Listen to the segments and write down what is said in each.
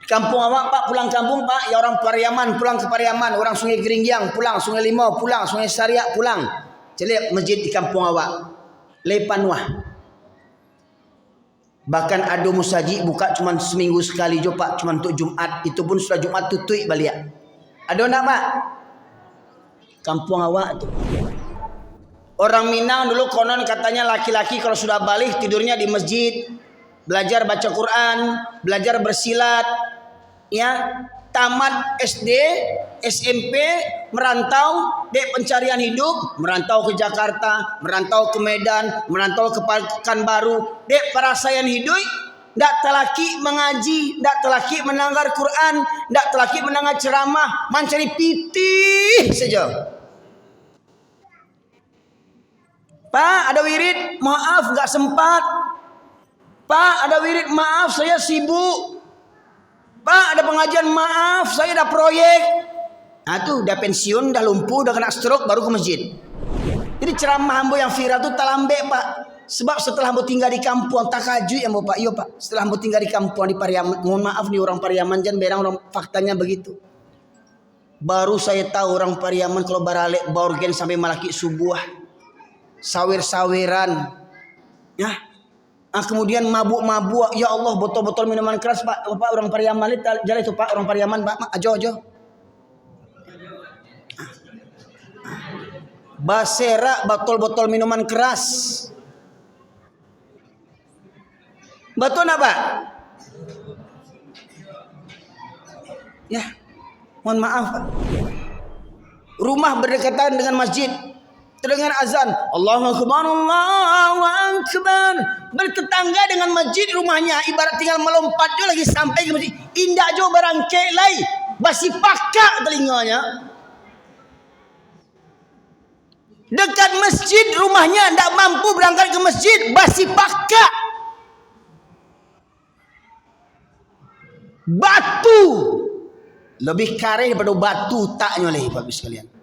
Kampung awak Pak, pulang kampung Pak, ya orang Pariaman pulang ke Pariaman, orang Sungai Geringyang pulang, Sungai Limau pulang, Sungai Sariak pulang. Jadi masjid di kampung awak lepanuah. Bahkan ada musaji buka cuma seminggu sekali jo Pak, cuma untuk Jumat, itu pun sudah Jumat tutui balik. Ada nak Pak? Kampung awak tu. Orang Minang dulu konon katanya laki-laki kalau sudah balik tidurnya di masjid, belajar baca Quran, belajar bersilat, ya, tamat SD, SMP, merantau, dek pencarian hidup, merantau ke Jakarta, merantau ke Medan, merantau ke Pekanbaru, dek perasaan hidup, ndak telaki mengaji, ndak telaki menanggar Quran, ndak telaki menanggar ceramah, mencari pitih saja. Pak, ada wirid, maaf nggak sempat. Pak, ada wirid, maaf saya sibuk. Pak, ada pengajian, maaf saya ada proyek. Nah tuh udah pensiun, udah lumpuh, udah kena stroke baru ke masjid. Jadi ceramah ambo yang viral tuh talambe Pak. Sebab setelah ambo tinggal di kampung tak kaju ya Pak. Iya Pak, setelah ambo tinggal di kampung di Pariaman, mohon maaf nih orang Pariaman jangan berang orang faktanya begitu. Baru saya tahu orang Pariaman kalau baralek baurgen sampai malaki subuh. Sawir-sawiran. Ya. Kemudian mabuk-mabuk, ya Allah botol-botol minuman keras Pak, orang Pariaman jalan itu Pak, orang Pariaman Pak, ajo. Basera botol-botol minuman keras. Betul nak Pak? Ya, mohon maaf Pak. Rumah berdekatan dengan masjid. Terdengar azan, Allahu Akbar, Allahu Akbar. Bertetangga dengan masjid rumahnya, ibarat tinggal melompat jo lagi sampai ke masjid. Indah jo barangkek lai, basi pakak telinganya. Dekat masjid rumahnya, tidak mampu berangkat ke masjid, basi pakak. Batu lebih kareh daripada batu tak nyoleh Bapak sekalian.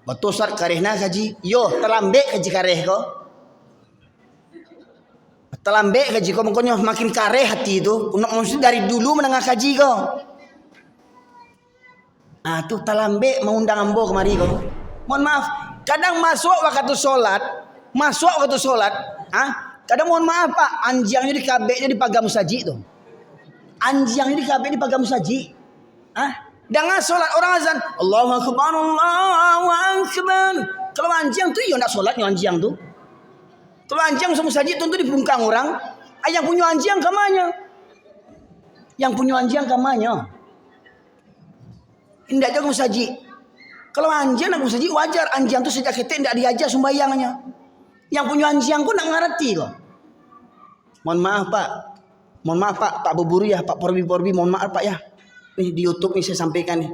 Batu sar karehna kaji, yo terlambek kaji kareh ko. Terlambek kaji ko, makanya makin kareh hati itu. Maksudnya dari dulu menengah kaji ko. Ah tuh terlambek mengundang ambo kemari ko. Mohon maaf, kadang masuk waktu sholat, kadang mohon maaf Pak, anjangnya di kabeknya di pagam saji tuh. Anjangnya di kabek di pagam saji. Dengan sholat orang azan, Allahu Akbar, Allahu Akbar. Kalau anjing tuh ya nak sholatnya anjing tuh. Kalau anjing sama saji tentu di bungkang orang. Yang punya anjing kamanya. Yang punya anjing kamanya. Tidak jago saji. Kalau anjing nak saji wajar, anjing tuh sejak kecil tidak diajar sembayangnya. Yang punya anjing pun nak ngerti kok. Mohon maaf Pak. Mohon maaf Pak Buburu ya, Pak Porbi, mohon maaf Pak ya. Nih di YouTube nih saya sampaikan nih.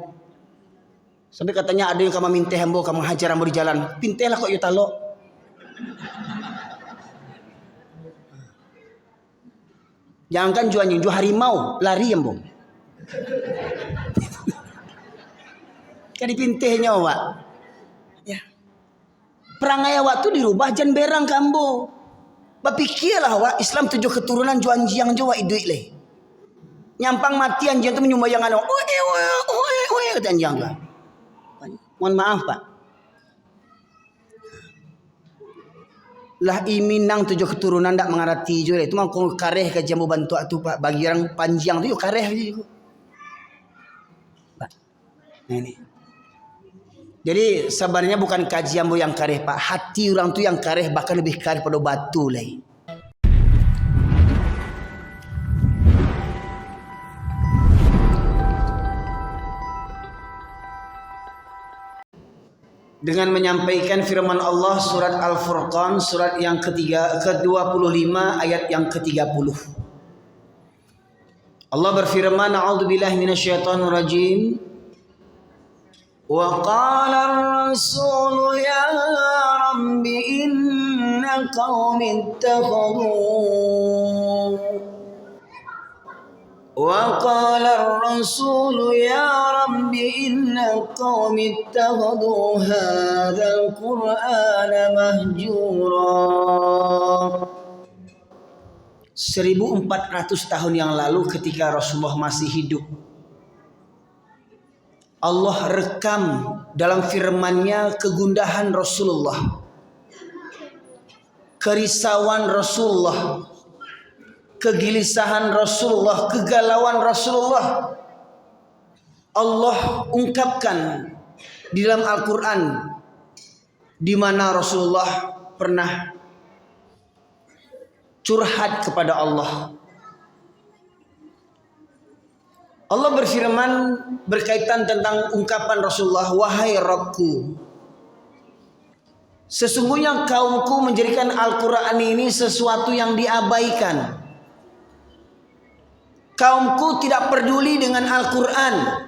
Sampai katanya ada yang kamu minta hembo, kamu hajar hembo di jalan. Pintelah kok ya talo. Jangan jual harimau, lari hembo. Kan dipintehnya Pak. Ya. Perangai awak tu dirubah jan berang kambo. Bapikirlah awak Islam 7 keturunan juan jiang Jawa iduit leh. Nyampang mati anjing tu menyumbayang anak. Kata anjing tu. Mohon maaf Pak. Lah iminang 7 keturunan ndak mengarati juga. Itu mah kong kareh ke jambu bantu tu Pak. Bagi orang panjang tu yo kareh je. Pak. Nah ini. Jadi sebenarnya bukan kajian yang kareh Pak. Hati orang tu yang kareh, bahkan lebih kareh pada batu lain. Dengan menyampaikan firman Allah surat Al-Furqan surat yang ke-25 ayat yang ke-30. Allah berfirman, a'udzubillahi minasyaitonir rajim. Wa qala ar-rasul ya rabbi inna qaumi ittakhadhu وقال الرسول يا رب إن قوم اتخذوا هذا القرآن مهجورا. 1400 tahun yang lalu ketika Rasulullah masih hidup, Allah rekam dalam firman-Nya kegundahan Rasulullah, kerisauan Rasulullah, kegelisahan Rasulullah, kegalauan Rasulullah. Allah ungkapkan di dalam Al-Quran, di mana Rasulullah pernah curhat kepada Allah. Allah berfirman berkaitan tentang ungkapan Rasulullah, wahai Rabbku, sesungguhnya kaumku menjadikan Al-Quran ini sesuatu yang diabaikan. Kaumku tidak peduli dengan Al-Quran.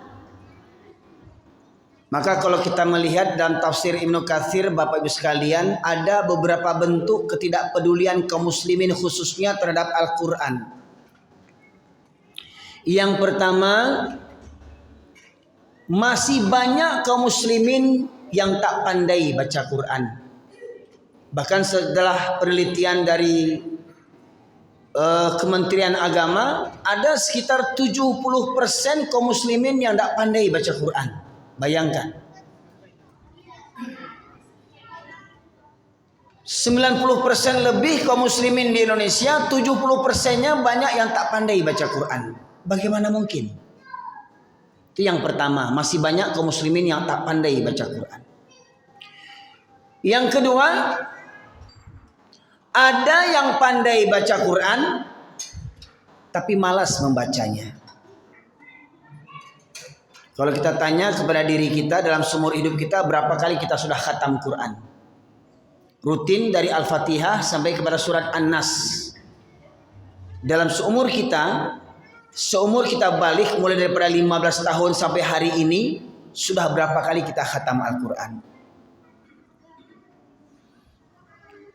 Maka kalau kita melihat dalam tafsir Ibnu Katsir, Bapak Ibu sekalian, ada beberapa bentuk ketidakpedulian kaum muslimin khususnya terhadap Al-Quran. Yang pertama, masih banyak kaum muslimin yang tak pandai baca Quran. Bahkan setelah penelitian dari Kementerian Agama, ada sekitar 70% kaum muslimin yang tak pandai baca Quran. Bayangkan, 90% lebih kaum muslimin di Indonesia, 70%-nya banyak yang tak pandai baca Quran. Bagaimana mungkin? Itu yang pertama, masih banyak kaum muslimin yang tak pandai baca Quran. Yang kedua, ada yang pandai baca Quran tapi malas membacanya. Kalau kita tanya kepada diri kita dalam seumur hidup kita, berapa kali kita sudah khatam Quran? Rutin dari Al-Fatihah sampai kepada surat An-Nas. Dalam seumur kita balik mulai daripada 15 tahun sampai hari ini, sudah berapa kali kita khatam Al-Quran?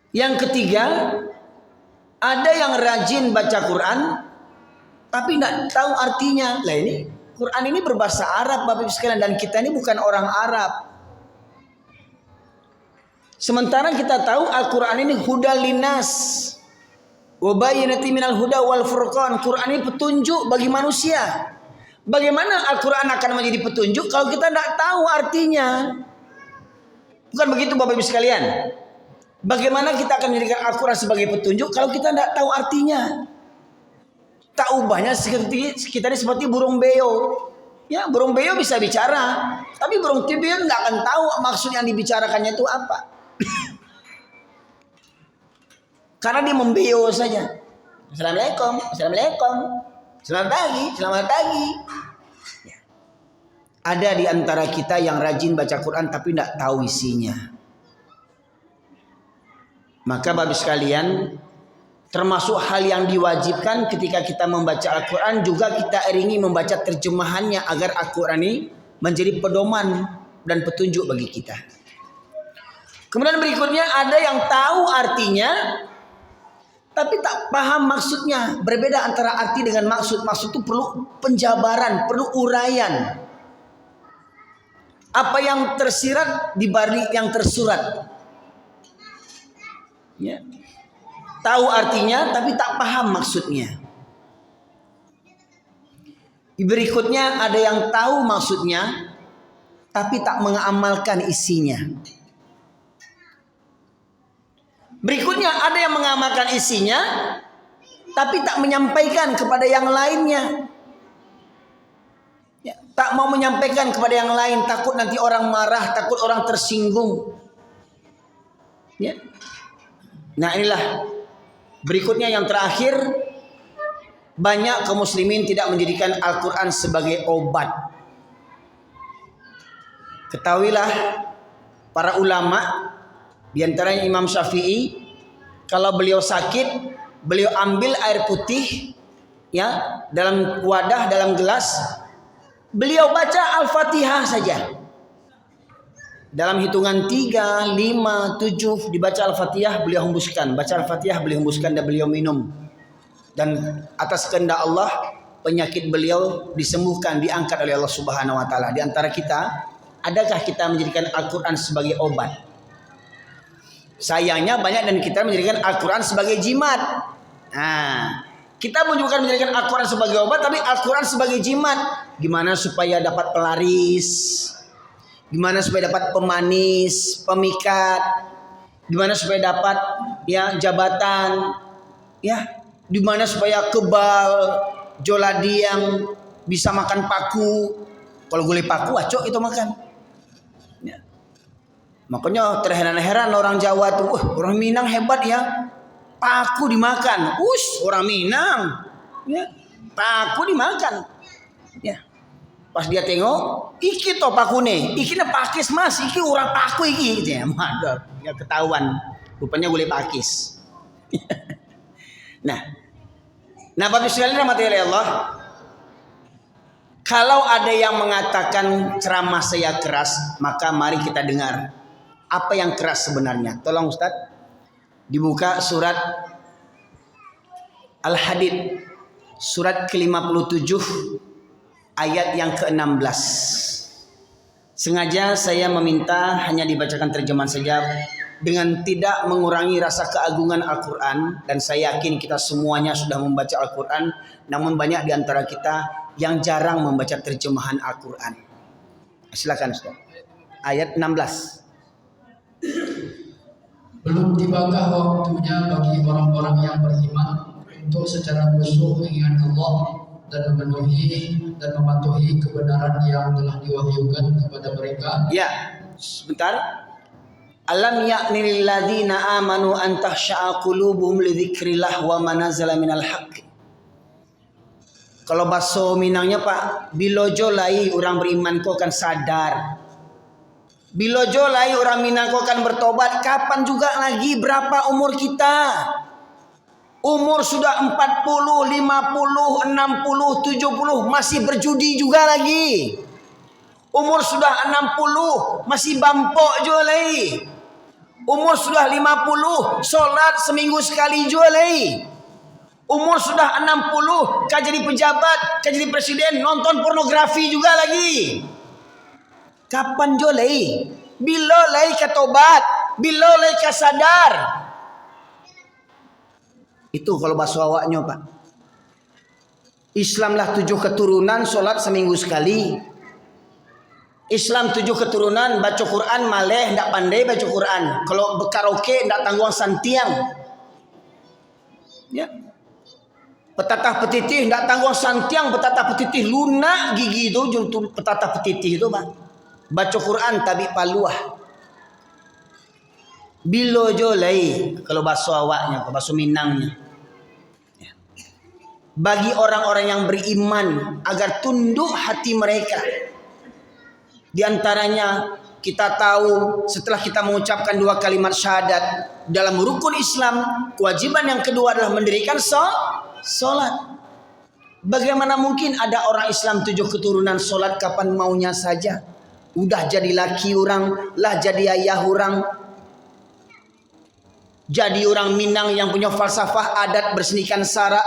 Yang ketiga, ada yang rajin baca Quran tapi tidak tahu artinya. Lah ini Quran ini berbahasa Arab, Bapak Ibu sekalian, dan kita ini bukan orang Arab. Sementara kita tahu Al-Quran ini hudal linnas wa bayyinatin minal huda wal furqan. Quran ini petunjuk bagi manusia. Bagaimana Al-Quran akan menjadi petunjuk kalau kita tidak tahu artinya? Bukan begitu Bapak Ibu sekalian? Bagaimana kita akan menjadikan Al-Quran sebagai petunjuk kalau kita tidak tahu artinya? Tak ubahnya kita ini seperti burung beo. Ya, burung beo bisa bicara, tapi burung beo nggak akan tahu maksud yang dibicarakannya itu apa. Karena dia membeo saja. Assalamualaikum, assalamualaikum, selamat pagi, selamat pagi. Ya. Ada di antara kita yang rajin baca Quran tapi tidak tahu isinya. Maka Bapak sekalian, termasuk hal yang diwajibkan ketika kita membaca Al-Quran juga kita iringi membaca terjemahannya agar Al-Quran ini menjadi pedoman dan petunjuk bagi kita. Kemudian berikutnya ada yang tahu artinya tapi tak paham maksudnya. Berbeda antara arti dengan maksud. Maksud itu perlu penjabaran, perlu uraian. Apa yang tersirat dibalik yang tersurat. Ya. Tahu artinya tapi tak paham maksudnya. Berikutnya ada yang tahu maksudnya tapi tak mengamalkan isinya. Berikutnya ada yang mengamalkan isinya tapi tak menyampaikan kepada yang lainnya. Ya, tak mau menyampaikan kepada yang lain, takut nanti orang marah, takut orang tersinggung. Ya. Nah inilah berikutnya yang terakhir, banyak kaum muslimin tidak menjadikan Al-Quran sebagai obat. Ketahuilah para ulama, di antaranya Imam Syafi'i, kalau beliau sakit, beliau ambil air putih ya dalam wadah, dalam gelas, beliau baca Al-Fatihah saja. Dalam hitungan 3, 5, 7 dibaca Al-Fatihah, beliau hembuskan. Baca Al-Fatihah, beliau hembuskan dan beliau minum. Dan atas kehendak Allah, penyakit beliau disembuhkan, diangkat oleh Allah Subhanahu wa taala. Di antara kita, adakah kita menjadikan Al-Quran sebagai obat? Sayangnya banyak dan kita menjadikan Al-Quran sebagai jimat. Nah, Kita pun bukan menjadikan Al-Quran sebagai obat, tapi Al-Quran sebagai jimat. Gimana supaya dapat pelaris, gimana supaya dapat pemanis, pemikat, gimana supaya dapat ya jabatan, ya, gimana supaya kebal, joladi yang bisa makan paku. Kalau gulai paku acok itu makan. Ya. Makanya terheran-heran orang Jawa tuh, orang Minang hebat ya. Paku dimakan. Orang Minang. Ya. Paku dimakan. Ya. Pas dia tengok, iki to pakune. Iki na pakis Mas, iki orang paku iki. Ya, mantap. Ya ketahuan. Rupanya gulai pakis. Nah, Bapak sekalian rahmati oleh Allah. Kalau ada yang mengatakan ceramah saya keras, maka mari kita dengar apa yang keras sebenarnya. Tolong Ustaz, dibuka surat Al-Hadid, surat ke-57, ayat yang ke-16. Sengaja saya meminta hanya dibacakan terjemahan saja, dengan tidak mengurangi rasa keagungan Al-Quran. Dan saya yakin kita semuanya sudah membaca Al-Quran, namun banyak di antara kita yang jarang membaca terjemahan Al-Quran. Silakan Ustaz. Ayat 16. Belum tibakah waktunya bagi orang-orang yang beriman untuk secara khusyuk mengingat Allah dan memenuhi dan mematuhi kebenaran yang telah diwahyukan kepada mereka? Ya, sebentar. Alam ya'ni lil ladzina amanu an tahsha'a qulubuhum li dzikrillah wa ma nazala minal haqq. Kalau bahasa Minangnya Pak, bilojo lai orang beriman kau akan sadar. Bilojo lai orang Minang kau akan bertobat. Kapan juga lagi? Berapa umur kita? Umur sudah 40, 50, 60, 70 masih berjudi juga lagi. Umur sudah 60 masih bampok juga lagi. Umur sudah 50 sholat seminggu sekali juga lagi. Umur sudah 60 kau jadi pejabat, kau jadi presiden, nonton pornografi juga lagi. Kapan jo lagi? Bila lagi kau tobat? Bila lagi kau sadar? Itu kalau bahasa awaknya Pak. Islamlah 7 keturunan, sholat seminggu sekali. Islam 7 keturunan, baca Quran maleh ndak pandai baca Quran. Kalau karaoke ndak tanggung santiang. Ya. Petatah petitih ndak tanggung santiang, petatah petitih lunak gigi itu petatah petitih itu Pak. Baca Quran tabi paluah. Bilo jolai kalau bahasa awaknya, bahasa Minangnya. Ya. Bagi orang-orang yang beriman agar tunduk hati mereka. Di antaranya kita tahu setelah kita mengucapkan 2 kalimat syahadat dalam rukun Islam, kewajiban yang kedua adalah mendirikan sholat. Bagaimana mungkin ada orang Islam 7 keturunan sholat kapan maunya saja? Udah jadi laki orang, lah jadi ayah orang. Jadi orang Minang yang punya falsafah adat bersenikan sarak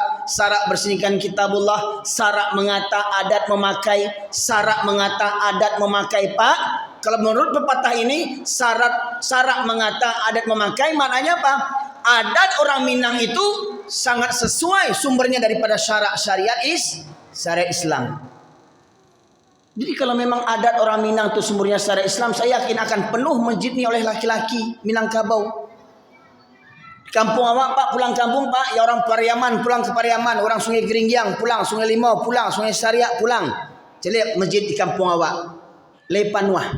bersenikan kitabullah, sarak mengata adat memakai, sarak mengata adat memakai Pak. Kalau menurut pepatah ini sarak mengata adat memakai maknanya apa? Adat orang Minang itu sangat sesuai sumbernya daripada syariat Islam. Jadi kalau memang adat orang Minang itu sumbernya syariat Islam, saya yakin akan penuh masjid ini oleh laki-laki Minangkabau. Kampung awak Pak, pulang kampung Pak, ya orang Pariaman pulang ke Pariaman, orang Sungai Geringyang pulang, Sungai Limau pulang, Sungai Syariat pulang. Jadi masjid di kampung awak Lepanwah.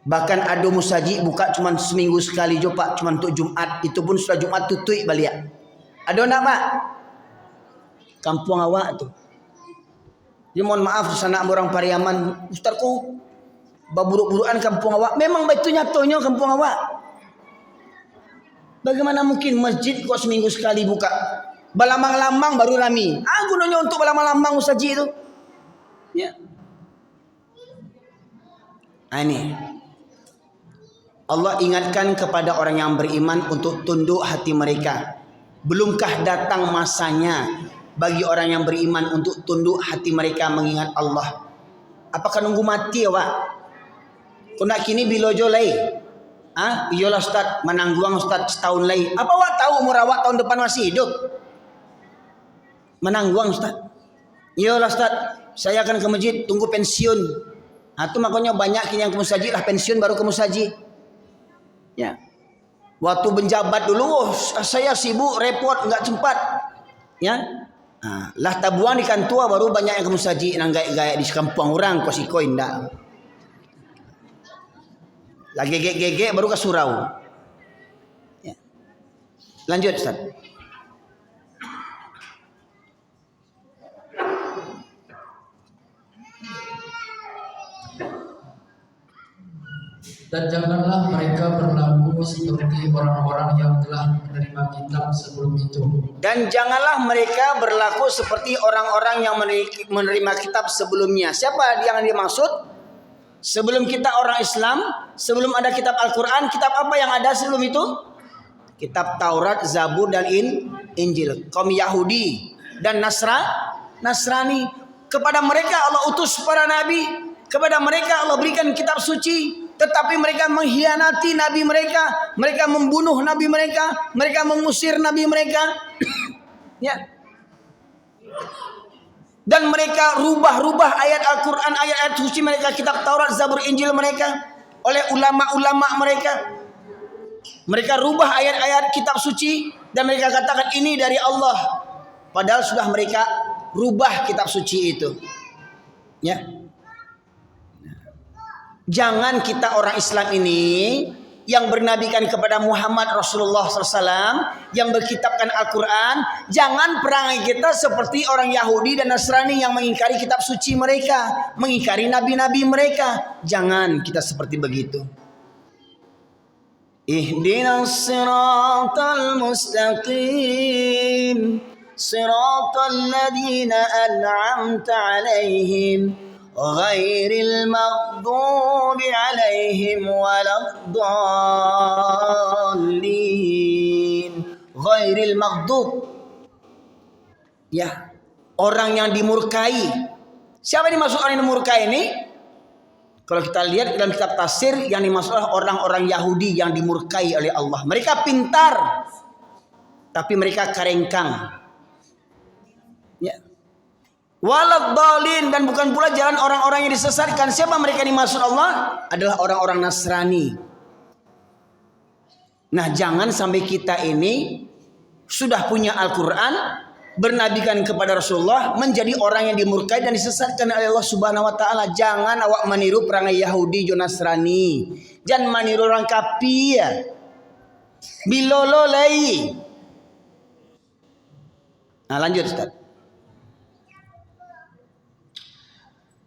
Bahkan ada musaji buka cuma seminggu sekali jo Pak, cuma untuk Jumat, itu pun sudah Jumat tutui balik. Ada nak Pak? Kampung awak tu. Jadi mohon maaf sana orang Pariaman, Ustaz kok baburuk-burukan kampung awak. Memang betul nyatonya kampung awak. Bagaimana mungkin masjid kok seminggu sekali buka? Balamang-lamang baru rami. Gunanya untuk balamang-lamang musaji itu. Ya. Ini. Allah ingatkan kepada orang yang beriman untuk tunduk hati mereka. Belumkah datang masanya bagi orang yang beriman untuk tunduk hati mereka mengingat Allah? Apakah nunggu mati ya Pak? Kau nak kini bilojo lagi? Iyalah Ustaz, menangguang Ustaz setahun lagi. Apa awak tahu umur awak tahun depan masih hidup? menangguang Ustaz. Iyalah Ustaz, saya akan ke masjid tunggu pensiun. Nah, itu makanya banyak yang ke musaji lah pensiun baru ke musaji. Ya. Waktu menjabat dulu, saya sibuk, repot, enggak cepat. Ya. Nah, lah tabuan di kantua baru banyak yang ke musaji nang gaya-gaya di kampung orang kosiko indah. Lah gege baru ke surau. Ya. Lanjut Ustaz. Dan janganlah mereka berlaku seperti orang-orang yang telah menerima kitab sebelum itu. Dan janganlah mereka berlaku seperti orang-orang yang menerima kitab sebelumnya. Siapa yang dimaksud? Sebelum kita orang Islam, sebelum ada kitab Al-Quran, kitab apa yang ada sebelum itu? Kitab Taurat, Zabur, dan Injil. Kaum Yahudi dan Nasrani. Kepada mereka Allah utus para nabi. Kepada mereka Allah berikan kitab suci. Tetapi mereka mengkhianati nabi mereka. Mereka membunuh nabi mereka. Mereka mengusir nabi mereka. Ya. Dan mereka rubah-rubah ayat Al-Quran, ayat-ayat suci mereka, kitab Taurat, Zabur, Injil mereka oleh ulama-ulama mereka. Mereka rubah ayat-ayat kitab suci dan mereka katakan ini dari Allah. Padahal sudah mereka rubah kitab suci itu. Ya. Jangan kita orang Islam ini yang bernabikan kepada Muhammad Rasulullah SAW, yang berkitabkan Al-Quran, jangan perangai kita seperti orang Yahudi dan Nasrani yang mengingkari kitab suci mereka, mengingkari nabi-nabi mereka. Jangan kita seperti begitu. Ihdinas siratal mustaqim, siratal ladzina an'amta alaihim, ghairil maghdubi alaihim waladdallin. Ghairil maghdub, ya, orang yang dimurkai. Siapa yang dimaksud orang yang dimurkai ini? Kalau kita lihat dalam kitab tafsir, yang dimaksud orang-orang Yahudi yang dimurkai oleh Allah. Mereka pintar, tapi mereka karengkang. Ya. Waladdallin, dan bukan pula jalan orang-orang yang disesatkan. Siapa mereka dimaksud Allah? Adalah orang-orang Nasrani. Nah, jangan sampai kita ini sudah punya Al-Quran, bernabikan kepada Rasulullah, menjadi orang yang dimurkai dan disesatkan oleh Allah Subhanahu wa taala. Jangan awak meniru perangai Yahudi dan Nasrani. Jangan meniru orang kafir. Bilololai. Nah, lanjut Ustaz.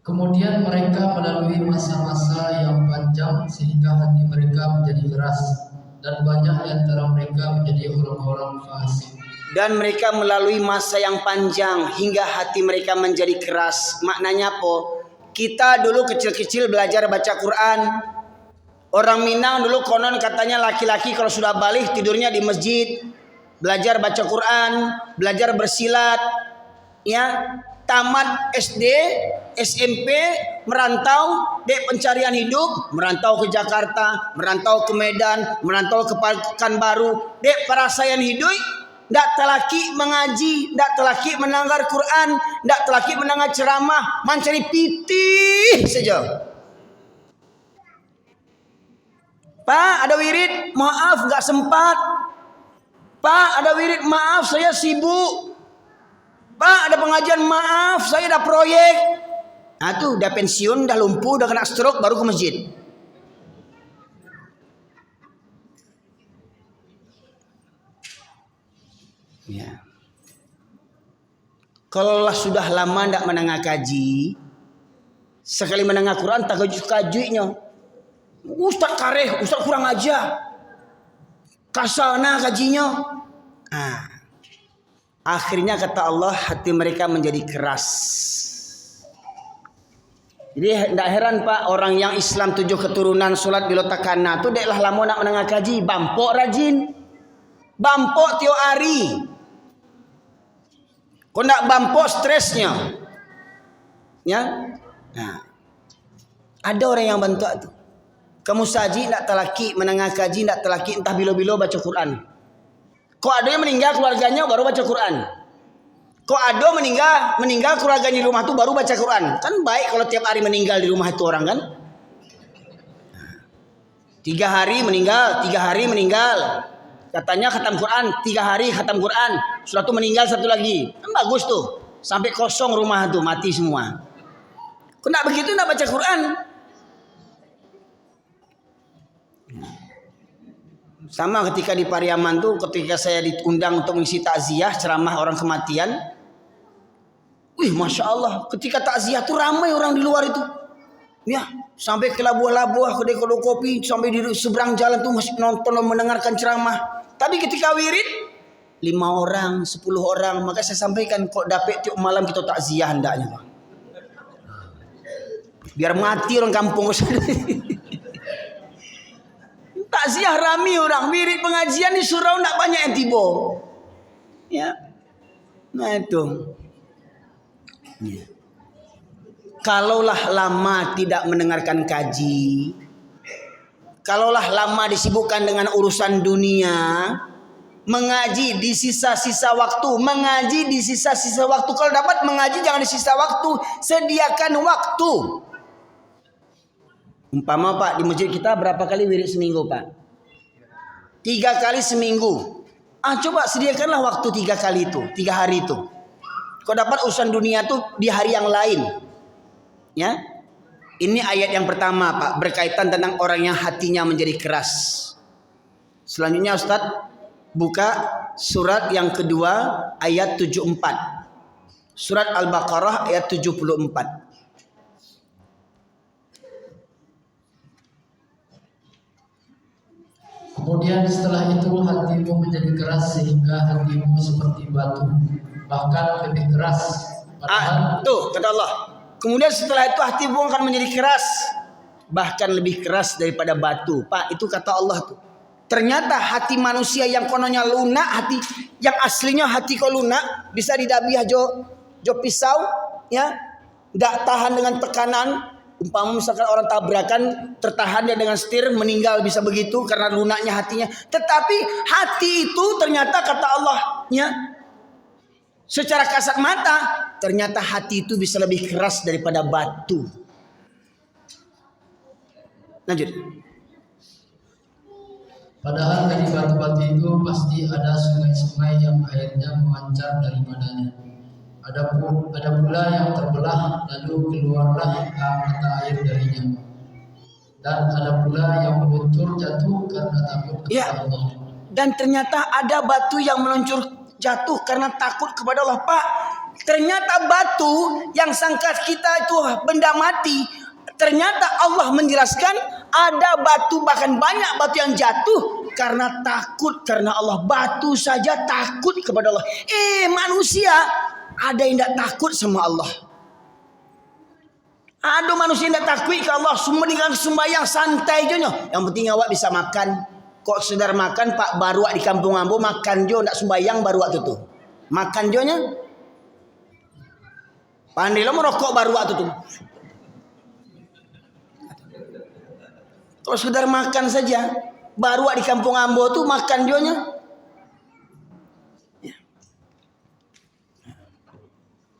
Kemudian mereka melalui masa-masa yang panjang sehingga hati mereka menjadi keras, dan banyak di antara mereka menjadi orang-orang fasik. Dan mereka melalui masa yang panjang hingga hati mereka menjadi keras. Maknanya apa? Kita dulu kecil-kecil belajar baca Quran. Orang Minang dulu konon katanya laki-laki kalau sudah balik tidurnya di masjid, belajar baca Quran, belajar bersilat. Ya, tamat SD, SMP, merantau, dek pencarian hidup, merantau ke Jakarta, merantau ke Medan, merantau ke Pekanbaru, dek perasaan hidup. Ndak telaki mengaji, ndak telaki menanggar Quran, ndak telaki menanggar ceramah, mencari pitih saja. Pak, ada wirid, maaf nggak sempat. Pak, ada wirid, maaf saya sibuk. Pak, ada pengajian, maaf saya ada proyek. Nah tuh, udah pensiun, udah lumpuh, udah kena stroke, baru ke masjid. Ya. Kalau sudah lama tidak menengah kaji, sekali menengah Quran tak kajunya. Ustaz kareh, Ustaz kurang aja. Kasana kajinya. Nah, akhirnya kata Allah hati mereka menjadi keras. Jadi tidak heran Pak, orang yang Islam 7 keturunan sholat di lotakana tu deklah lama nak menengah kaji, bampok rajin, bampok tiap hari. Kau nak bampok stresnya, ya? Nah, ada orang yang bantu tu. Kamu saji nak telaki menengah kaji, nak telaki entah bilo-bilo baca Quran. Kau ada yang meninggal keluarganya baru baca Quran. Kok ada meninggal keluarganya di rumah tuh baru baca Quran. Kan baik kalau tiap hari meninggal di rumah itu orang kan. 3 hari meninggal. Katanya khatam Quran, 3 hari khatam Quran. Setelah itu meninggal satu lagi. Kan bagus tuh. Sampai kosong rumah tuh, mati semua. Kok enggak begitu, enggak baca Quran? Sama ketika di Pariaman tuh, ketika saya diundang untuk mengisi takziah ceramah orang kematian. Wih, Masya Allah, ketika takziah tuh ramai orang di luar itu. Ya, sampai ke labuah-labuah, kedai kopi, sampai di seberang jalan tuh masih nonton dan mendengarkan ceramah. Tapi ketika wirid 5 orang, 10 orang, maka saya sampaikan kok dapat tiap malam kita takziah hendaknya, Pak. Biar mati orang kampung. Takziah rame orang, wirid pengajian di surau nak banyak yang tiba. Ya. Nah itu. Ya. Kalaulah lama tidak mendengarkan kaji, kalaulah lama disibukkan dengan urusan dunia, mengaji di sisa-sisa waktu, Kalau dapat mengaji jangan di sisa waktu, sediakan waktu. Umpama Pak, di masjid kita berapa kali wirid seminggu Pak? 3 kali seminggu. Coba sediakanlah waktu 3 kali itu, 3 hari itu. Kau dapat urusan dunia tuh di hari yang lain. Ya. Ini ayat yang pertama Pak, berkaitan tentang orang yang hatinya menjadi keras. Selanjutnya Ustadz buka surat yang kedua ayat 74. Surat Al-Baqarah ayat 74. Kemudian setelah itu hatimu menjadi keras sehingga hatimu seperti batu, bahkan lebih keras. Tuh kata Allah. Kemudian setelah itu hatimu akan menjadi keras, bahkan lebih keras daripada batu. Pak, itu kata Allah tuh. Ternyata hati manusia yang kononnya lunak, hati yang aslinya hati kau lunak, bisa didabiah jo pisau, ya, nggak tahan dengan tekanan. Umpama misalkan orang tabrakan tertahan dia dengan setir, meninggal bisa begitu karena lunaknya hatinya. Tetapi hati itu ternyata kata Allah, ya, secara kasat mata ternyata hati itu bisa lebih keras daripada batu. Lanjut. Padahal dari batu-batu itu pasti ada sungai-sungai yang airnya memancar daripadanya. Ada pula yang terbelah lalu keluarlah mata air darinya. Dan ada pula yang meluncur jatuh karena takut kepada Allah. Dan ternyata ada batu yang meluncur jatuh karena takut kepada Allah. Pak, ternyata batu yang sangka kita itu benda mati, ternyata Allah menjelaskan ada batu, bahkan banyak batu yang jatuh karena takut karena Allah. Batu saja takut kepada Allah. Manusia ada yang tidak takut sama Allah. Ada manusia yang tidak takut ke Allah, semua dengan sembahyang santai je. Yang penting awak bisa makan. Kok sedar makan Pak, baru di kampung ambo makan jo, ndak sembahyang baru waktu tu. Makan jo nya. Pandai lo merokok baru waktu tu. Kalau sekedar makan saja, baru di kampung ambo tu makan jo nya.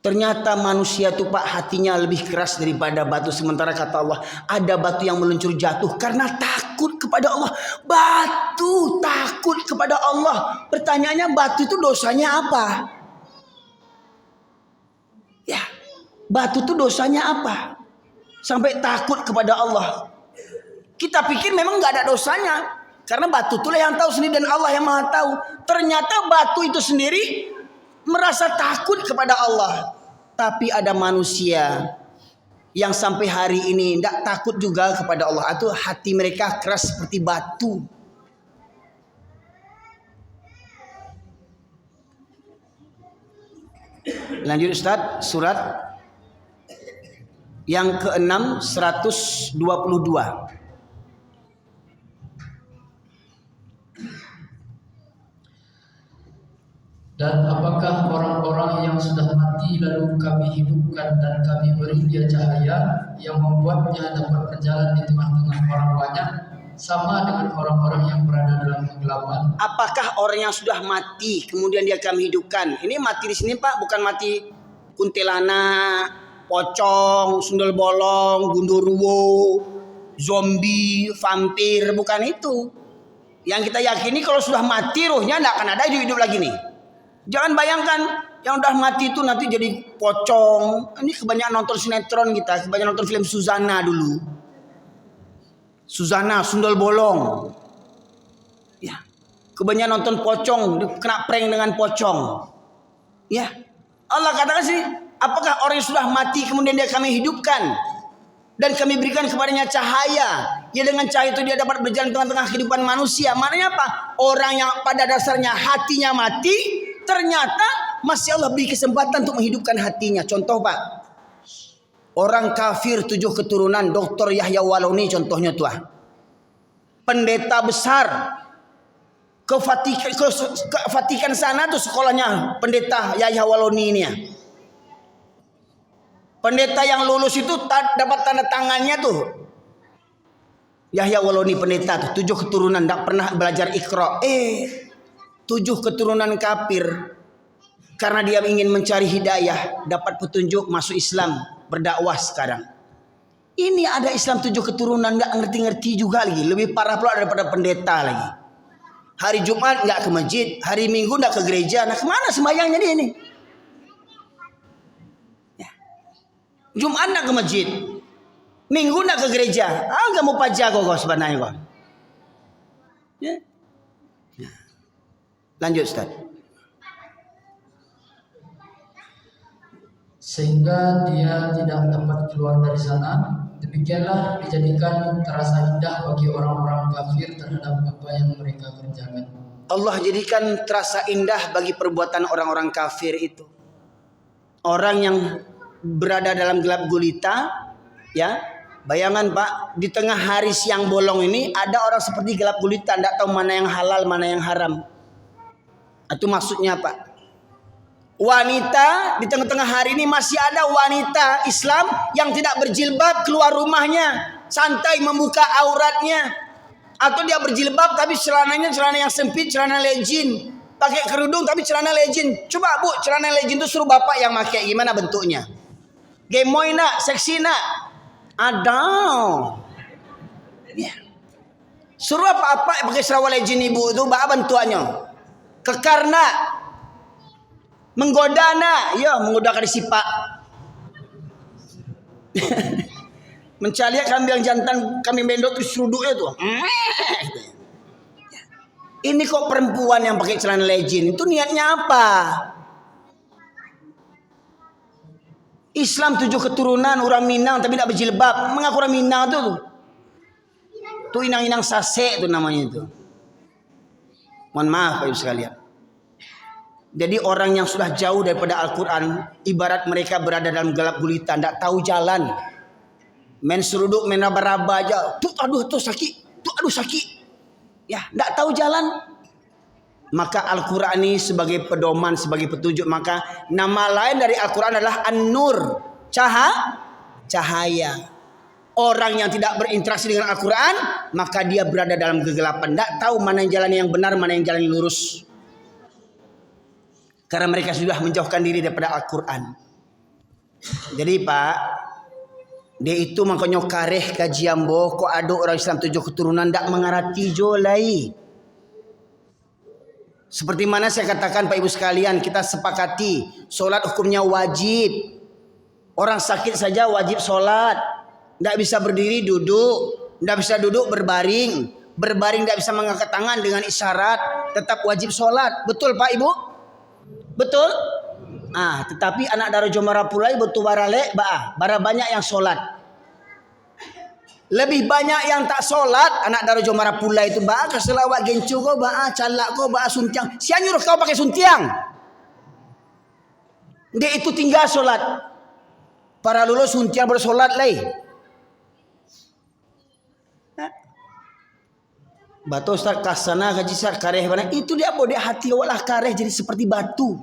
Ternyata manusia tu Pak hatinya lebih keras daripada batu. Sementara kata Allah ada batu yang meluncur jatuh karena takut kepada Allah. Batu takut kepada Allah. Pertanyaannya batu itu dosanya apa? Ya, batu itu dosanya apa? Sampai takut kepada Allah. Kita pikir memang nggak ada dosanya. Karena batu itulah yang tahu sendiri dan Allah yang maha tahu. Ternyata batu itu sendiri merasa takut kepada Allah. Tapi ada manusia yang sampai hari ini tidak takut juga kepada Allah. Itu hati mereka keras seperti batu. Lanjut Ustaz, surat yang ke-6 122. Dan apakah orang-orang yang sudah mati lalu kami hidupkan dan kami beri dia cahaya yang membuatnya dapat berjalan di tengah-tengah orang banyak? sama dengan orang-orang yang berada dalam kegelapan. Apakah orang yang sudah mati kemudian dia kami hidupkan? Ini mati di sini Pak, bukan mati kuntilanak, pocong, sundel bolong, gundurwo, zombie, vampir, bukan itu. Yang kita yakini kalau sudah mati ruhnya tidak akan ada hidup lagi nih. Jangan bayangkan yang udah mati itu nanti jadi pocong. Ini kebanyakan nonton sinetron kita, kebanyakan nonton film Suzana dulu. Suzana, sundel bolong. Ya. Kebanyakan nonton pocong, kena prank dengan pocong. Ya. Allah katakan sih, apakah orang yang sudah mati kemudian dia kami hidupkan dan kami berikan kepadanya cahaya. Ya dengan cahaya itu dia dapat berjalan tengah-tengah kehidupan manusia. Maknanya apa? Orang yang pada dasarnya hatinya mati, ternyata masih Allah beri kesempatan untuk menghidupkan hatinya. Contoh Pak, orang kafir 7 keturunan, Dr. Yahya Waloni contohnya tuh. Pendeta besar ke Vatikan sana tuh sekolahnya pendeta Yahya Waloni ini ya. Pendeta yang lulus itu dapat tanda tangannya tuh. Yahya Waloni pendeta tuh 7 keturunan tidak pernah belajar Iqra. 7 keturunan kafir karena dia ingin mencari hidayah, dapat petunjuk masuk Islam, berdakwah sekarang. Ini ada Islam 7 keturunan nggak ngerti-ngerti juga lagi, lebih parah pula daripada pendeta lagi. Hari Jumat nggak ke masjid, hari Minggu nggak ke gereja. Nah kemana sembahyangnya dia ini? Ya. Jumat nggak ke masjid, Minggu nggak ke gereja. Nggak mau pajak kok sebenarnya kok. Ya. Lanjut Ustaz. Sehingga dia tidak dapat keluar dari sana. Demikianlah dijadikan terasa indah bagi orang-orang kafir terhadap apa yang mereka kerjakan. Allah jadikan terasa indah bagi perbuatan orang-orang kafir itu. Orang yang berada dalam gelap gulita, ya. Bayangan Pak, di tengah hari siang bolong ini ada orang seperti gelap gulita, tidak tahu mana yang halal, mana yang haram. Itu maksudnya Pak. Wanita di tengah-tengah hari ini masih ada wanita Islam yang tidak berjilbab keluar rumahnya, santai membuka auratnya. Atau dia berjilbab tapi celananya celana yang sempit, celana legin. Pakai kerudung tapi celana legin. Coba Bu, celana legin itu suruh bapak yang pakai, gimana bentuknya? Gemoy nak, seksi nak. Ada. Ya. Suruh apa-apa pakai serawal legin ibu itu, apa bentuknya? Kekar nak. Menggoda nak, ya menggoda kali sipak. Mencari kambing jantan, kambing bendot itu seruduknya tuh. Ini kok perempuan yang pakai celana legin, itu niatnya apa? Islam 7 keturunan, orang Minang tapi tidak berjilbab. Mengaku orang Minang tuh. Tuh inang-inang sase itu namanya itu. Mohon maaf Bapak Ibu sekalian. Jadi orang yang sudah jauh daripada Al-Quran, ibarat mereka berada dalam gelap gulita, tidak tahu jalan. Main seruduk, main raba-raba aja. Tuh aduh tuh sakit, tuh aduh sakit. Ya, tidak tahu jalan. Maka Al-Quran ini sebagai pedoman, sebagai petunjuk. Maka nama lain dari Al-Quran adalah An-Nur, cahaya. Orang yang tidak berinteraksi dengan Al-Quran, maka dia berada dalam kegelapan. Tidak tahu mana yang jalan yang benar, mana yang jalan yang lurus. Karena mereka sudah menjauhkan diri daripada Al-Quran. Jadi Pak, dia itu makanya kareh kajian boh, kok ada orang Islam 7 keturunan tidak mengarati jolai. Seperti mana saya katakan Pak Ibu sekalian, kita sepakati solat hukumnya wajib. Orang sakit saja wajib solat. Tidak bisa berdiri duduk, tidak bisa duduk berbaring. Berbaring tidak bisa mengangkat tangan dengan isyarat, tetap wajib solat. Betul Pak Ibu? Betul? Tetapi anak daro jomara pulai betul barale bara banyak yang solat. Lebih banyak yang tak solat anak daro jomara pulai itu keselawat gencu ko calak ko suntiang. Siapa nyuruh kau pakai suntiang? Dia itu tinggal solat. Para lulus suntiang bersolat lagi. Batu Ustaz kasana gaji sar kareh mana itu dia boleh hati walah kareh jadi seperti batu.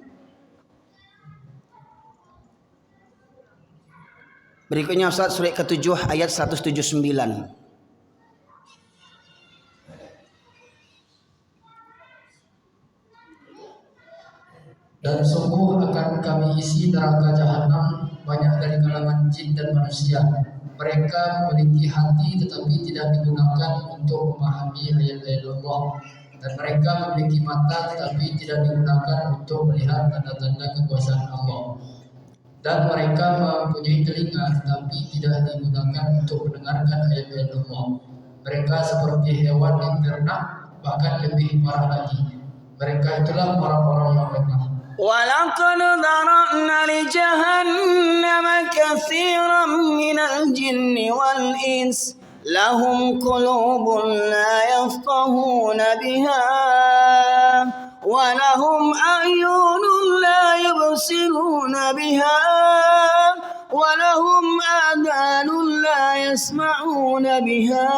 Berikutnya Ustaz surat ke-7 ayat 179. isi neraka jahanam banyak dari kalangan jin dan manusia. Mereka memiliki hati tetapi tidak digunakan untuk memahami ayat-ayat Allah, dan mereka memiliki mata tetapi tidak digunakan untuk melihat tanda-tanda kekuasaan Allah, dan mereka mempunyai telinga tetapi tidak digunakan untuk mendengarkan ayat-ayat Allah. Mereka seperti hewan yang ternak, bahkan lebih parah lagi. Mereka itulah orang-orang yang lemah. وَلَقَدْ ذَرَأْنَا لِجَهَنَّمَ كَثِيرًا مِنَ الْجِنِّ وَالْإِنسِ لَهُمْ قُلُوبٌ لَا يَفْقَهُونَ بِهَا وَلَهُمْ أَعْيُنٌ لَا يُبْصِرُونَ بِهَا وَلَهُمْ آذَانٌ لَا يَسْمَعُونَ بِهَا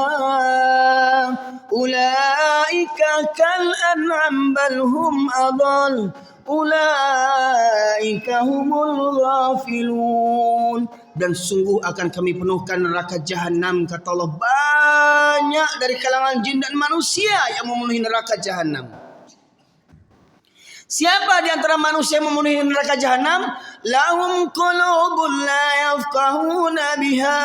أُولَئِكَ كَالْأَنْعَامِ بَلْ هُمْ أَضَلُّ Ulaika humul ghafilun. Dan sungguh akan kami penuhkan neraka jahanam, kata Allah, banyak dari kalangan jin dan manusia yang memenuhi neraka jahanam. Siapa di antara manusia yang memenuhi neraka jahanam? Lahum qulubun la yafqahuna biha.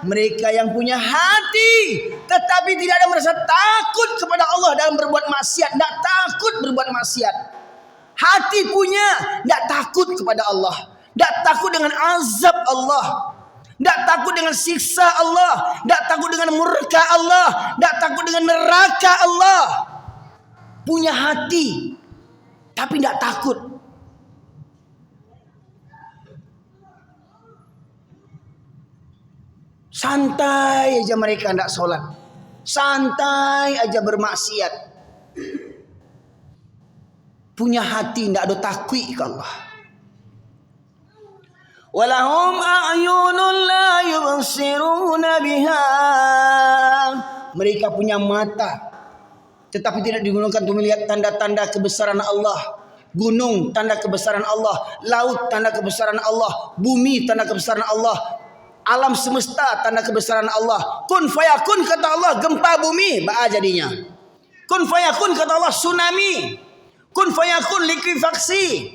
Mereka yang punya hati tetapi tidak ada merasa takut kepada Allah dalam berbuat maksiat, tidak takut berbuat maksiat. Hati punya, tidak takut kepada Allah, tidak takut dengan azab Allah, tidak takut dengan siksa Allah, tidak takut dengan murka Allah, tidak takut dengan neraka Allah. Punya hati, tapi tidak takut. Santai aja mereka tidak sholat, santai aja bermaksiat. Punya hati, tidak ada takut ke Allah. Walahum a'yunun la yubsiruna biha. Mereka punya mata tetapi tidak digunakan untuk melihat tanda-tanda kebesaran Allah. Gunung tanda kebesaran Allah, laut tanda kebesaran Allah, bumi tanda kebesaran Allah, alam semesta tanda kebesaran Allah. Kun fayakun kata Allah, gempa bumi ba jadinya. Kun fayakun kata Allah, tsunami. Kun fayakun likuifaksi.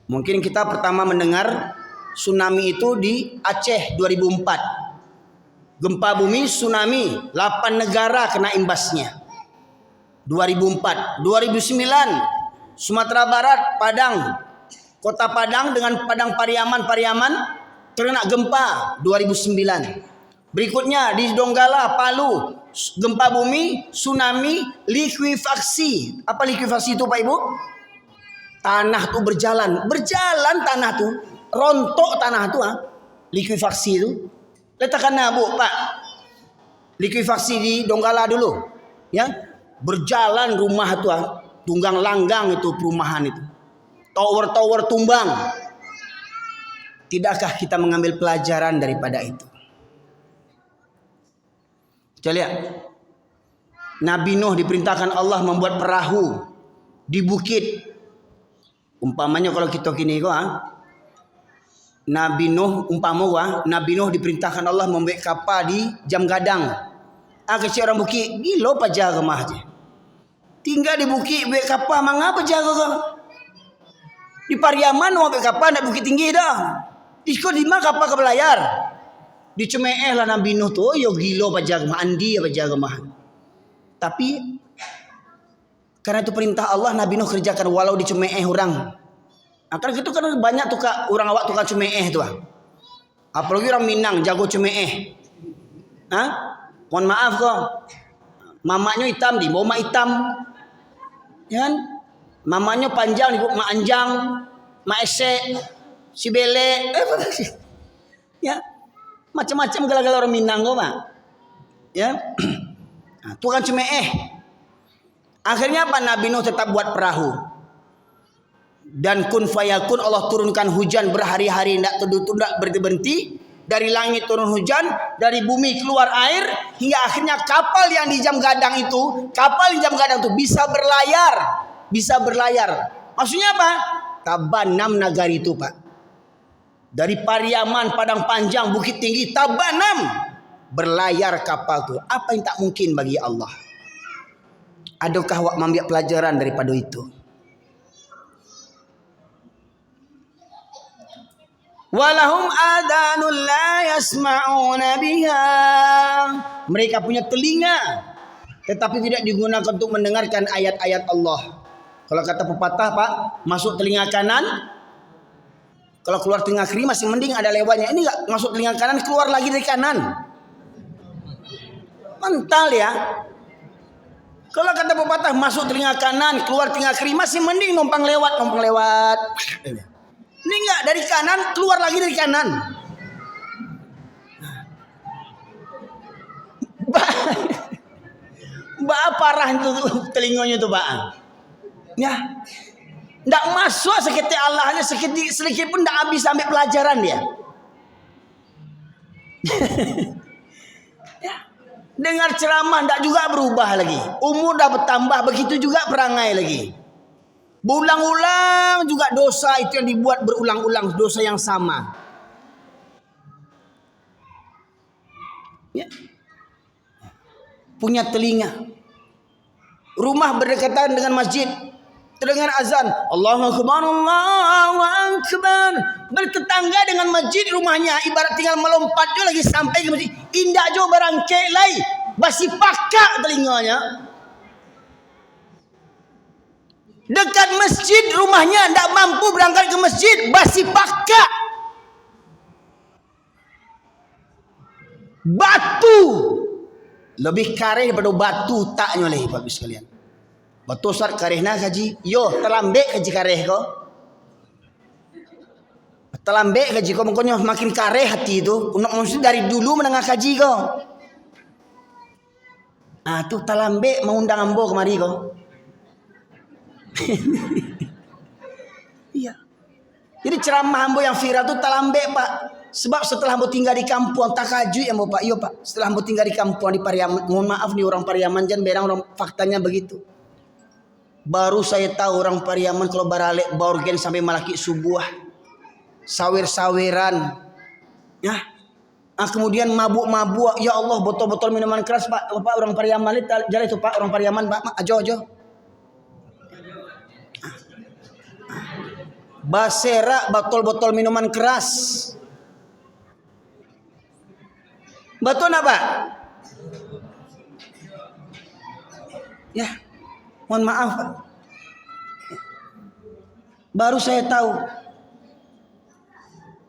Mungkin kita pertama mendengar tsunami itu di Aceh 2004. Gempa bumi, tsunami, 8 negara kena imbasnya. 2004, 2009 Sumatera Barat, Padang, Kota Padang dengan Padang Pariaman terkena gempa 2009. Berikutnya di Donggala, Palu, gempa bumi, tsunami, likuifaksi. Apa likuifaksi itu Pak Ibu? Tanah tuh berjalan tanah tuh, rontok tanah tuh, likuifaksi itu. Letakkan Bu Pak, likuifaksi di Donggala dulu, ya, berjalan rumah tuh, tunggang langgang itu perumahan itu, tower tumbang. Tidakkah kita mengambil pelajaran daripada itu? Kita lihat, Nabi Nuh diperintahkan Allah membuat perahu di bukit. Umpamanya kalau kita kini Nabi Nuh diperintahkan Allah membuat kapal di Jam Gadang. Kecil orang bukit, gila apa jaga mah aja. Tinggal di bukit buat kapal, mengapa jaga kau? Di Pariaman mau buat kapal nak bukit tinggi dah. Di mana kapal ke belayar? Dicemeeh lah Nabi Nuh tu, yo gilo apa jaga mah, andi apa jaga mah. Tapi karena itu perintah Allah, Nabi Nuh kerjakan walau dicemeeh orang. Karena itu kan banyak tuh kak orang awak tukang cemeeh tu. Apalagi orang Minang jago cemeeh. Mohon maaf kok. Mamanya hitam di bawah mak hitam. Ya kan? Mamanya panjang di bawah mak anjang, mak esek, si bele. Ya. Macam-macam gala-gala orang Minang kok, Pak. Ya. Tukang cemeeh. Akhirnya apa? Nabi Nuh tetap buat perahu. Dan kun fayakun, Allah turunkan hujan berhari-hari, tidak tunda berhenti. Dari langit turun hujan, dari bumi keluar air, hingga akhirnya kapal yang di Jam Gadang itu bisa berlayar. Maksudnya apa? Tabanam Nagari itu, Pak. Dari Pariaman, Padang Panjang, Bukit Tinggi, Tabanam berlayar kapal itu. Apa yang tak mungkin bagi Allah? Adakah awak mengambil pelajaran daripada itu? Walahum adanul la yasma'una biha. Mereka punya telinga tetapi tidak digunakan untuk mendengarkan ayat-ayat Allah. Kalau kata pepatah, Pak, masuk telinga kanan, kalau keluar telinga kiri masih mending ada lewatnya. Ini enggak masuk telinga kanan, keluar lagi dari kanan. Mental ya. Kalau kata pepatah masuk telinga kanan, keluar telinga kiri masih mending numpang lewat. Ini enggak, dari kanan keluar lagi dari kanan. Mbak parah itu telinganya itu, Pak. Ya. Enggak masuk seketik Allahnya sedikit pun enggak habis sampai pelajaran dia. Ya. Dengar ceramah enggak juga berubah lagi. Umur dah bertambah, begitu juga perangai lagi. Berulang-ulang juga dosa itu yang dibuat berulang-ulang, dosa yang sama. Ya. Punya telinga. Rumah berdekatan dengan masjid. Terdengar azan, Allahu Akbar, Allahu Akbar. Bertetangga dengan masjid rumahnya, ibarat tinggal melompat jo lagi sampai ke masjid. Indah jo barangkek lai, basi pakak telinganya. Dekat masjid rumahnya, tidak mampu berangkat ke masjid, basi pakak. Batu lebih kareh daripada batu taknya oleh Bapak sekalian. Batu sar karehna kaji, yo terlambek kaji kareh ko. Terlambek kaji ko, makanya makin kareh hati itu. Maksud dari dulu menengah kaji ko. Ah tu terlambek mengundang ambo kemari ko. Iya. Jadi ceramah ambo yang viral tu terlambek, Pak. Sebab setelah ambo tinggal di kampung tak kaju ya Pak. Iya Pak. Setelah ambo tinggal di kampung di Pariaman, mohon maaf nih orang Pariaman jangan berang orang faktanya begitu. Baru saya tahu orang Pariaman kalau baralek baurgen sampai malaki subuh. Sawer-saweran. Ya. Kemudian mabuk-mabuk. Ya Allah, botol-botol minuman keras Pak. Pak orang Pariaman jalan itu Pak, orang Pariaman Pak. Ajo. Basera botol-botol minuman keras. Betul apa? Ya, mohon maaf Pak. Baru saya tahu.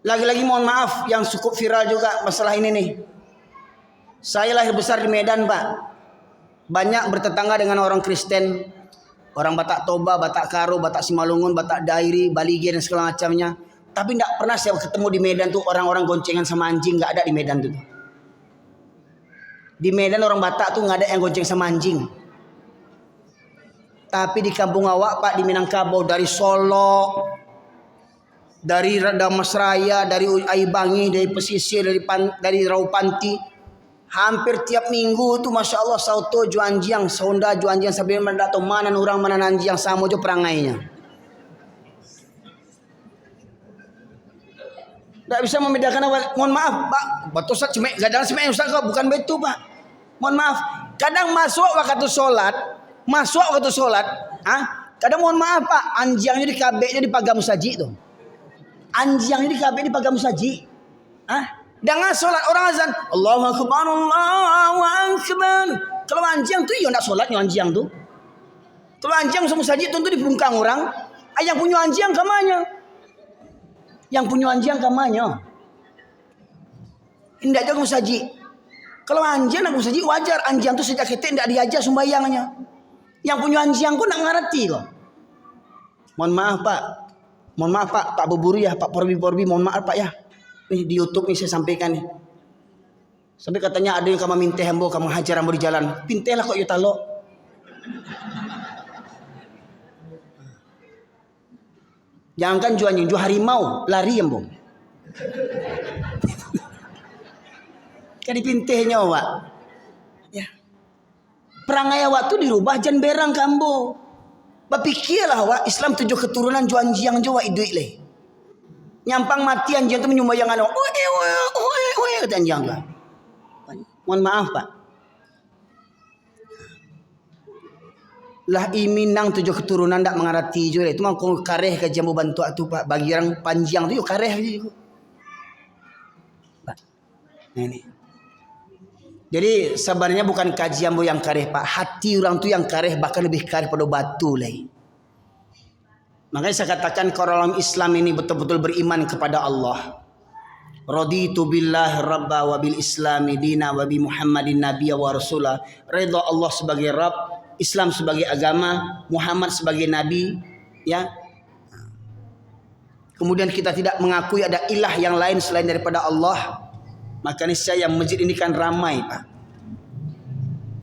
Lagi-lagi mohon maaf yang cukup viral juga masalah ini nih. Saya lahir besar di Medan Pak. Banyak bertetangga dengan orang Kristen. Orang Batak Toba, Batak Karo, Batak Simalungun, Batak Dairi, Balige dan segala macamnya. Tapi tidak pernah saya ketemu di Medan tuh orang-orang goncengan sama anjing, nggak ada di Medan tuh. Di Medan orang Batak tuh nggak ada yang gonceng sama anjing. Tapi di kampung awak Pak di Minangkabau, dari Solo, dari Damasraya, dari Aibangi, dari pesisir, dari Raupanti, hampir tiap minggu tuh masya Allah sauto juanjiang, sonda juanjiang sambil mendato mana orang mana nanjiang sama jo perangainya. Tidak bisa membedakan awal. Mohon maaf Pak, batu sak cemek, gadang cemek Ustaz kok bukan betul Pak. Mohon maaf, kadang masuk waktu solat, kadang mohon maaf Pak, anjingnya di kabeknya dipagam saji tuh. Anjingnya di kabek dipagam saji. Dengan solat orang azan, Allahu Akbar, Allahu Akbar. Kalau anjing tuh ya nak solatnya anjing tuh. Kalau anjing semua saji tentu di pungkang orang. Yang punya anjing kamanya. Yang punya anjing kamanya. Indah jago saji. Kalau anjing nak saji wajar, anjing tuh sejak kecil tidak diajar sembayangnya. Yang punya anjing kok nak ngerti kok. Mohon maaf Pak. Mohon maaf Pak Buburu ya, Pak Porbi, mohon maaf Pak ya. Nih di YouTube nih saya sampaikan nih. Sampai katanya ada yang kamu minta hembo, kamu hajar ambo di jalan. Pintelah kok yutalo. Jangan jual harimau, lari hembo. Kan dipintehnya Wak. Ya. Perangai awak tu dirubah jan berang kambo. Bapikirlah Wak, Islam 7 keturunan juan jiang jawa iduit leh. Nyampang mati anjing tu menyumbayang anu. Kata anjing tu. Mohon maaf Pak. Lah iminang 7 keturunan ndak mengarati juga. Itu mah kong kareh ke jambu bantu tu Pak. Bagi orang panjang tu yo kareh je. Nah, ini. Jadi sebenarnya bukan kajianmu yang kareh Pak, hati orang tu yang kareh, bahkan lebih kareh pada batu lagi. Makanya saya katakan kalau dalam Islam ini betul-betul beriman kepada Allah. Raditu billahi rabba wa bil islami dina wa bi Muhammadin nabiyya wa rasulah. Ridha Allah sebagai Rabb, Islam sebagai agama, Muhammad sebagai nabi, ya. Kemudian kita tidak mengakui ada ilah yang lain selain daripada Allah. Maka niscaya masjid ini kan ramai Pak.